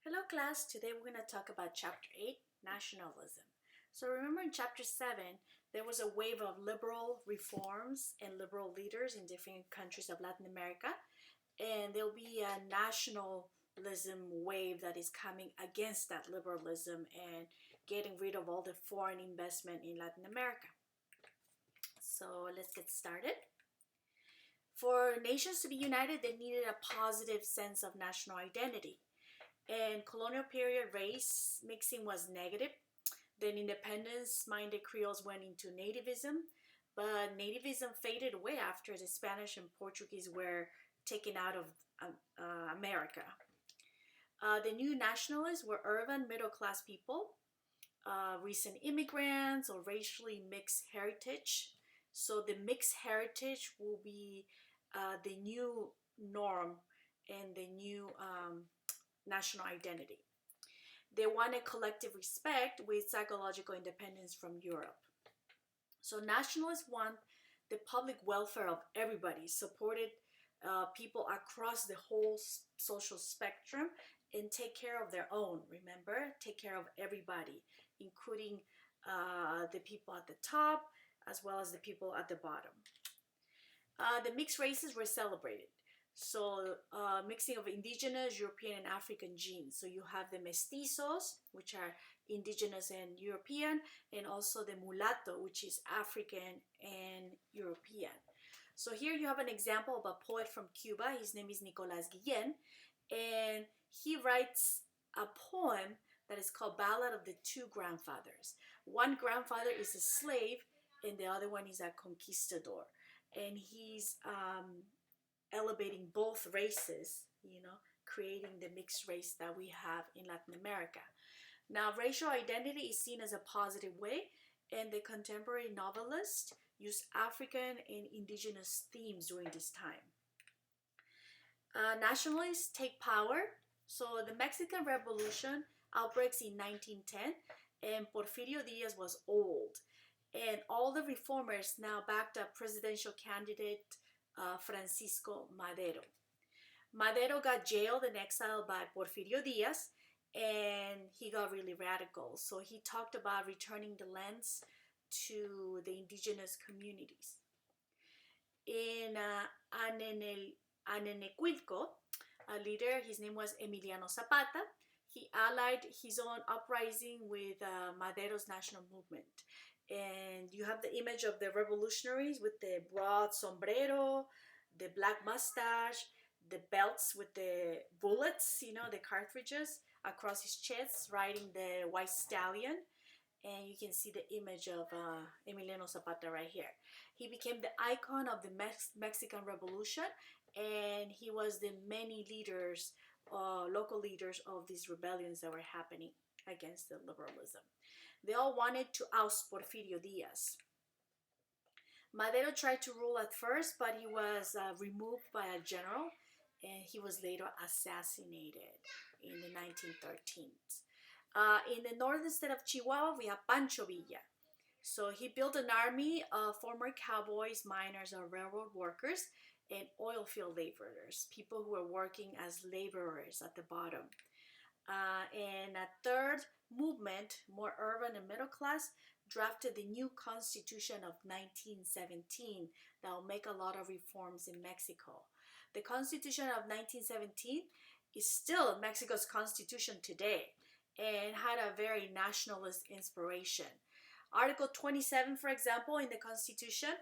Hello class, today we're going to talk about chapter 8, Nationalism. So remember in chapter 7, there was a wave of liberal reforms and liberal leaders in different countries of Latin America, and there'll be a nationalism wave that is coming against that liberalism and getting rid of all the foreign investment in Latin America. So let's get started. For nations to be united, they needed a positive sense of national identity. And colonial period race mixing was negative. Then independence-minded Creoles went into nativism, but nativism faded away after the Spanish and Portuguese were taken out of America. The new nationalists were urban middle-class people, recent immigrants or racially mixed heritage. So the mixed heritage will be the new norm and the new national identity. They wanted collective respect with psychological independence from Europe. So nationalists want the public welfare of everybody, supported people across the whole social spectrum, and take care of their own. Remember, take care of everybody, including the people at the top as well as the people at the bottom. The mixed races were celebrated. So mixing of indigenous, European, and African genes. So you have the mestizos, which are indigenous and European, and also the mulatto, which is African and European. So here you have an example of a poet from Cuba. His name is Nicolás Guillén, and he writes a poem that is called Ballad of the Two Grandfathers. One grandfather is a slave, and the other one is a conquistador. And he's elevating both races, creating the mixed race that we have in Latin America. Now, racial identity is seen as a positive way, and the contemporary novelists use African and indigenous themes during this time. Nationalists take power. So the Mexican Revolution outbreaks in 1910, and Porfirio Diaz was old. And all the reformers now backed up presidential candidate Francisco Madero. Madero got jailed and exiled by Porfirio Diaz, and he got really radical. So he talked about returning the lands to the indigenous communities. In Anenecuilco, a leader, his name was Emiliano Zapata, he allied his own uprising with Madero's national movement. And you have the image of the revolutionaries with the broad sombrero, the black mustache, the belts with the bullets, the cartridges across his chest, riding the white stallion. And you can see the image of Emiliano Zapata right here. He became the icon of the Mexican Revolution, and he was the many leaders, local leaders of these rebellions that were happening against the liberalism. They all wanted to oust Porfirio Diaz. Madero tried to rule at first, but he was removed by a general, and he was later assassinated in the 1913s. In the northern state of Chihuahua, we have Pancho Villa. So he built an army of former cowboys, miners, or railroad workers, and oil field laborers, people who were working as laborers at the bottom. And a third movement, more urban and middle class, drafted the new Constitution of 1917 that will make a lot of reforms in Mexico. The Constitution of 1917 is still Mexico's constitution today and had a very nationalist inspiration. Article 27, for example, in the Constitution,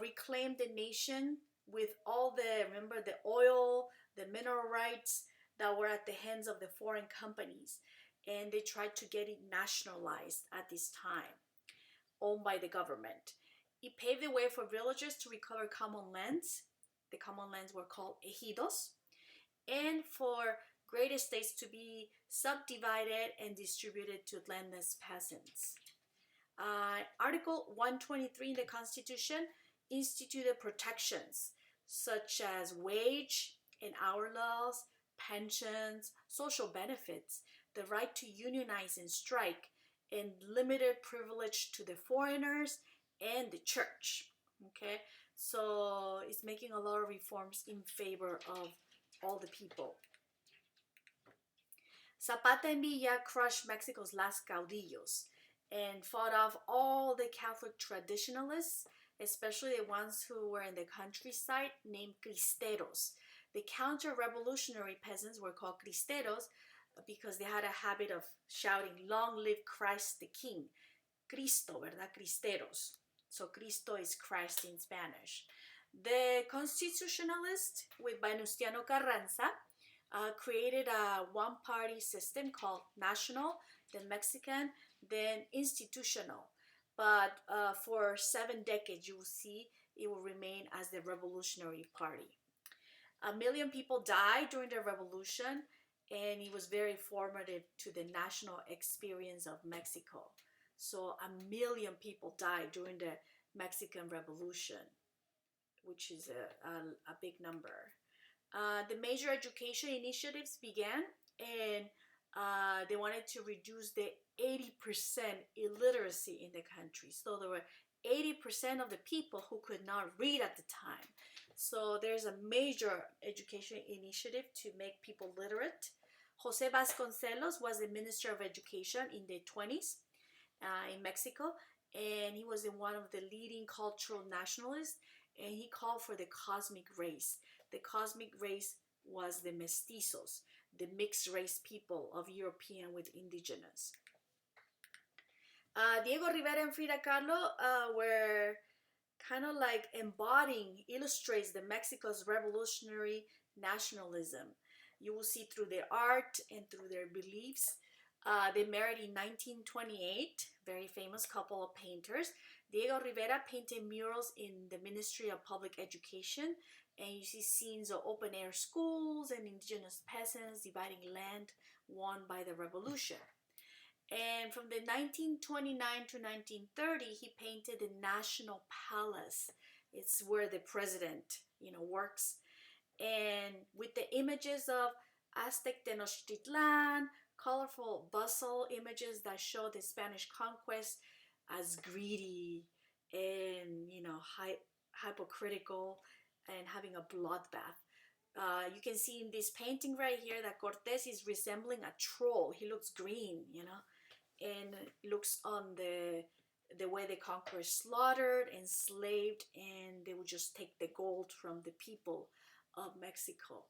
reclaimed the nation with all the oil, the mineral rights that were at the hands of the foreign companies, and they tried to get it nationalized at this time, owned by the government. It paved the way for villagers to recover common lands. The common lands were called ejidos, and for great estates to be subdivided and distributed to landless peasants. Article 123 in the Constitution instituted protections such as wage and hour laws, pensions, social benefits, the right to unionize and strike, and limited privilege to the foreigners and the church. Okay, so it's making a lot of reforms in favor of all the people. Zapata and Villa crushed Mexico's last caudillos and fought off all the Catholic traditionalists, especially the ones who were in the countryside, named cristeros. The counter-revolutionary peasants were called cristeros because they had a habit of shouting, "Long live Christ the King." Cristo, ¿verdad? Cristeros. So Cristo is Christ in Spanish. The Constitutionalists, with Venustiano Carranza, created a one-party system called National, then Mexican, then Institutional. But for 7 decades, you will see it will remain as the Revolutionary Party. 1 million people died during the revolution, and it was very formative to the national experience of Mexico. So 1 million people died during the Mexican Revolution, which is a big number. The major education initiatives began, and they wanted to reduce the 80% illiteracy in the country. So there were 80% of the people who could not read at the time. So there's a major education initiative to make people literate. Jose Vasconcelos was the Minister of Education in the 20s in Mexico, and he was one of the leading cultural nationalists, and he called for the cosmic race. The cosmic race was the mestizos, the mixed race people of European with indigenous. Diego Rivera and Frida Kahlo were kind of like illustrates the Mexico's revolutionary nationalism. You will see through their art and through their beliefs. They married in 1928, very famous couple of painters. Diego Rivera painted murals in the Ministry of Public Education, and you see scenes of open air schools and indigenous peasants dividing land won by the revolution. And from the 1929 to 1930, he painted the National Palace. It's where the president, works. And with the images of Aztec Tenochtitlan, colorful bustle images that show the Spanish conquest as greedy and, hypocritical and having a bloodbath. You can see in this painting right here that Cortés is resembling a troll. He looks green, and looks on the way the conquerors slaughtered, enslaved, and they would just take the gold from the people of Mexico.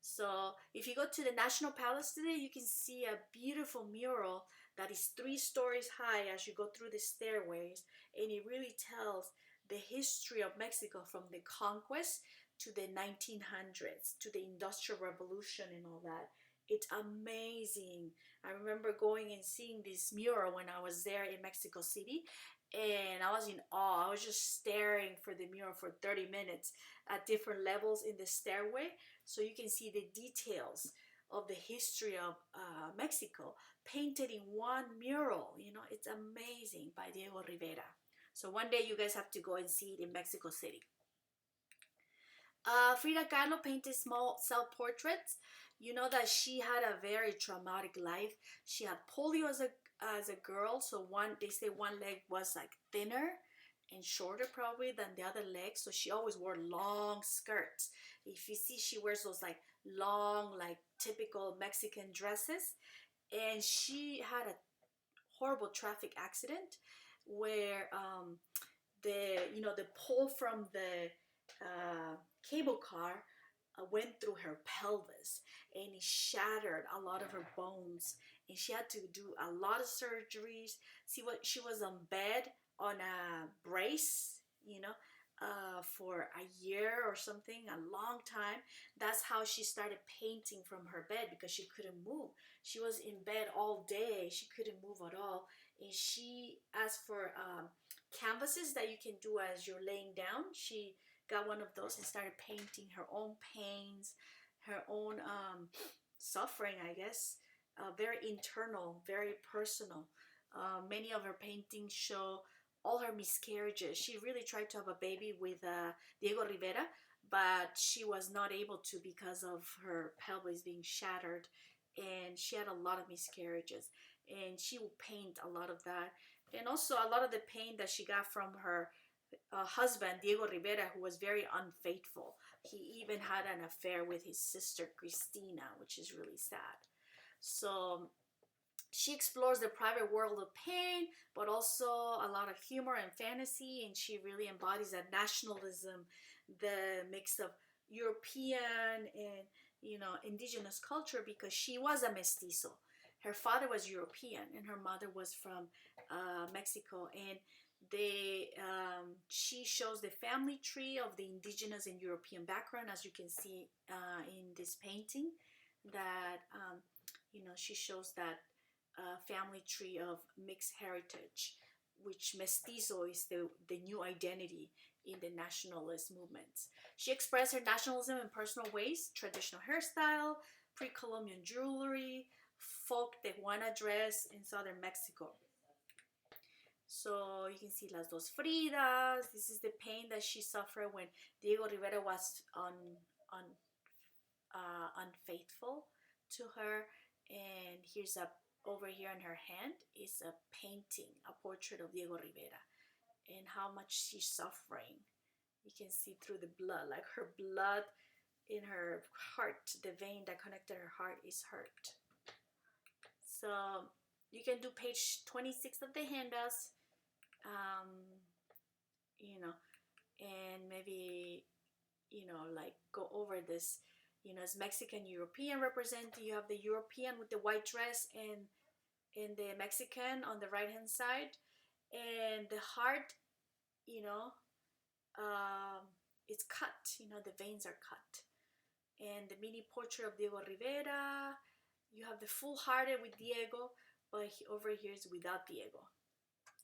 So if you go to the National Palace today, you can see a beautiful mural that is 3 stories high as you go through the stairways, and it really tells the history of Mexico from the conquest to the 1900s, to the Industrial Revolution and all that. It's amazing. I remember going and seeing this mural when I was there in Mexico City, and I was in awe. I was just staring for the mural for 30 minutes at different levels in the stairway, so you can see the details of the history of Mexico painted in one mural. It's amazing, by Diego Rivera. So one day you guys have to go and see it in Mexico City. Frida Kahlo painted small self-portraits. You know that she had a very traumatic life. She had polio as a girl, so they say one leg was like thinner and shorter probably than the other leg, so she always wore long skirts. If you see, she wears those like long, like typical Mexican dresses, and she had a horrible traffic accident where the pole from the cable car went through her pelvis, and it shattered a lot of her bones, and she had to do a lot of surgeries. See what she was on bed on a brace, for a year or something, a long time. That's how she started painting from her bed, because she couldn't move. She was in bed all day. She couldn't move at all. And she asked for canvases that you can do as you're laying down. She got one of those and started painting her own pains, her own suffering, I guess. Very internal, very personal. Many of her paintings show all her miscarriages. She really tried to have a baby with Diego Rivera, but she was not able to because of her pelvis being shattered, and she had a lot of miscarriages, and she would paint a lot of that. And also a lot of the pain that she got from her husband, Diego Rivera, who was very unfaithful. He even had an affair with his sister, Cristina, which is really sad. So she explores the private world of pain, but also a lot of humor and fantasy, and she really embodies that nationalism, the mix of European and indigenous culture, because she was a mestizo. Her father was European and her mother was from Mexico, and she shows the family tree of the indigenous and European background, as you can see in this painting. That she shows that family tree of mixed heritage, which mestizo is the new identity in the nationalist movements. She expressed her nationalism in personal ways: traditional hairstyle, pre-Columbian jewelry, folk Tehuana dress in southern Mexico. So you can see Las Dos Fridas. This is the pain that she suffered when Diego Rivera was unfaithful to her. And here's over here in her hand is a painting, a portrait of Diego Rivera, and how much she's suffering. You can see through the blood, like her blood in her heart, the vein that connected her heart is hurt. So you can do page 26 of the handouts, and maybe, like go over this. As Mexican European represented, you have the European with the white dress and the Mexican on the right hand side, and the heart, it's cut. The veins are cut. And the mini portrait of Diego Rivera, you have the full hearted with Diego, but over here is without Diego.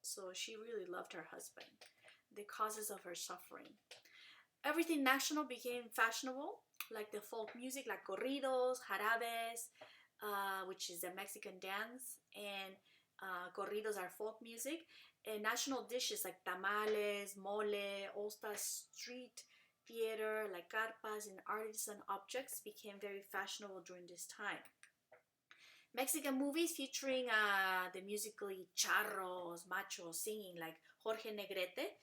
So she really loved her husband. The causes of her suffering. Everything national became fashionable, like the folk music, like corridos, jarabes, which is a Mexican dance, and corridos are folk music. And national dishes like tamales, mole, old-style street theater, like carpas and artisan objects became very fashionable during this time. Mexican movies featuring the musically charros, machos singing, like Jorge Negrete,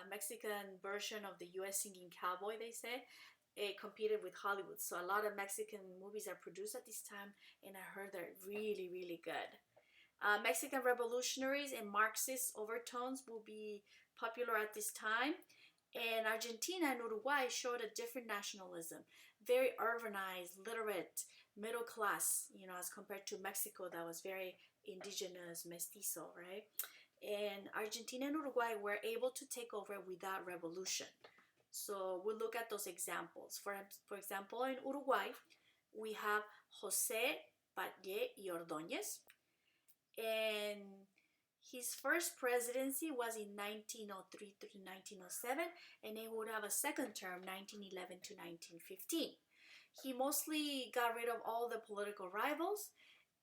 Mexican version of the US singing cowboy, they say. It competed with Hollywood. So a lot of Mexican movies are produced at this time, and I heard they're really, really good. Mexican revolutionaries and Marxist overtones will be popular at this time. And Argentina and Uruguay showed a different nationalism, very urbanized, literate, middle class, as compared to Mexico that was very indigenous, mestizo, right? And Argentina and Uruguay were able to take over without revolution. So we'll look at those examples. For example, in Uruguay, we have José Valle y Ordóñez, and his first presidency was in 1903 to 1907, and he would have a second term, 1911 to 1915. He mostly got rid of all the political rivals,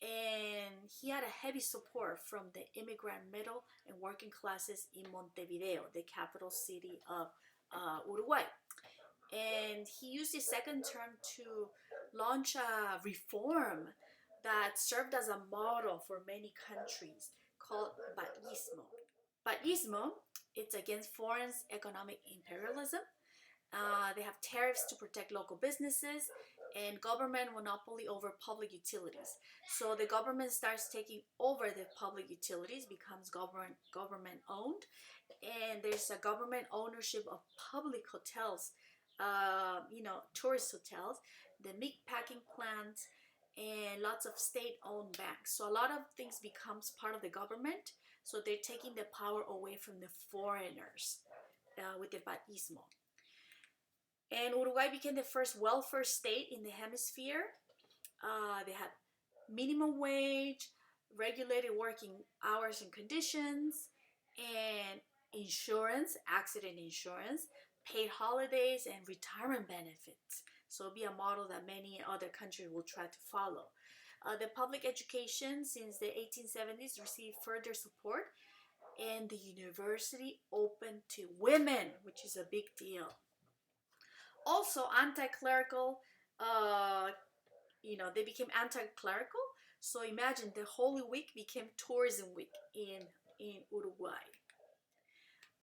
and he had a heavy support from the immigrant middle and working classes in Montevideo, the capital city of Uruguay. And he used his second term to launch a reform that served as a model for many countries called Batllismo. Batllismo, it's against foreign economic imperialism. They have tariffs to protect local businesses and government monopoly over public utilities. So the government starts taking over the public utilities, becomes government owned, and there's a government ownership of public hotels, tourist hotels, the meat packing plants, and lots of state-owned banks. So a lot of things becomes part of the government. So they're taking the power away from the foreigners with the Batllismo. And Uruguay became the first welfare state in the hemisphere. They had minimum wage, regulated working hours and conditions, and insurance, accident insurance, paid holidays, and retirement benefits. So it'll be a model that many other countries will try to follow. The public education since the 1870s received further support, and the university opened to women, which is a big deal. Also, anti-clerical, they became anti-clerical. So imagine the Holy Week became tourism week in Uruguay.